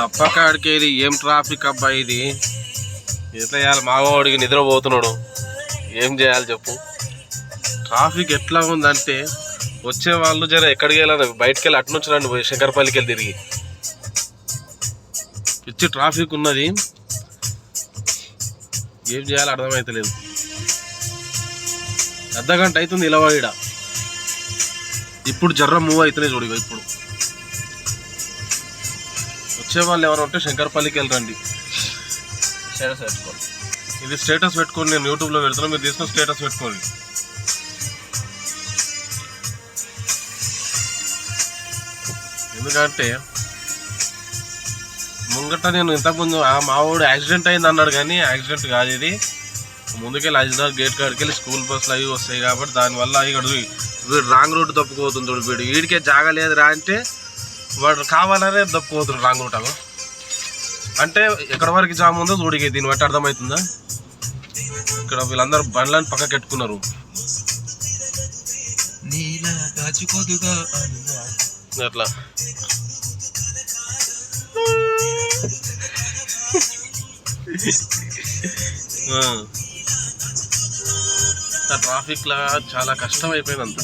అప్పకాడికి ఇది ఏం ట్రాఫిక్ అబ్బా ఇది. ఎట్లా చేయాలి? మాగవాడికి నిద్రపోతున్నాడు, ఏం చేయాలి చెప్పు? ట్రాఫిక్ ఎట్లా ఉందంటే వచ్చే వాళ్ళు జర ఎక్కడికి వెళ్ళాలి, బయటకు వెళ్ళి అటు నుంచి రండి, పోయి శంకరపల్లికి వెళ్ళి తిరిగి. పిచ్చి ట్రాఫిక్ ఉన్నది, ఏం చేయాలి అర్థమైతలేదు. అర్ధగంట అవుతుంది ఇలవాడ. ఇప్పుడు జర్ర మూవ్ అవుతున్నాయి చూడు. ఇప్పుడు వచ్చే వాళ్ళు ఎవరు ఉంటే శంకరపల్లికి వెళ్ళరండి. స్టేటస్ పెట్టుకోండి, ఇది స్టేటస్ పెట్టుకోండి. నేను యూట్యూబ్లో పెడుతున్నా, మీరు తీసుకొని స్టేటస్ పెట్టుకోండి. ఎందుకంటే ముంగట నేను ఇంతకుముందు మా వాడు యాక్సిడెంట్ అయింది అన్నాడు, కానీ యాక్సిడెంట్ కాదు ఇది. ముందుకెళ్ళి అజిదార్ గేట్ కాడికి వెళ్ళి స్కూల్ బస్సులు అవి వస్తాయి కాబట్టి దానివల్ల ఇక్కడ వీడు రాంగ్ రూట్ తప్పుకోతుంది చూడు. వీడు వీడికే జాగా లేదు రా అంటే వాడు కావాలనే తప్పుకోతున్నాడు రాంగ్ రూట్. అగో అంటే ఎక్కడ వరకు జామ్ ఉందో చూడికి దీన్ని బట్టి అర్థమవుతుందా? ఇక్కడ వీళ్ళందరూ బండ్లను పక్కకి పెట్టుకున్నారు. అట్లా ట్రాఫిక్ లా చాలా కష్టం అయిపోయింది అంత.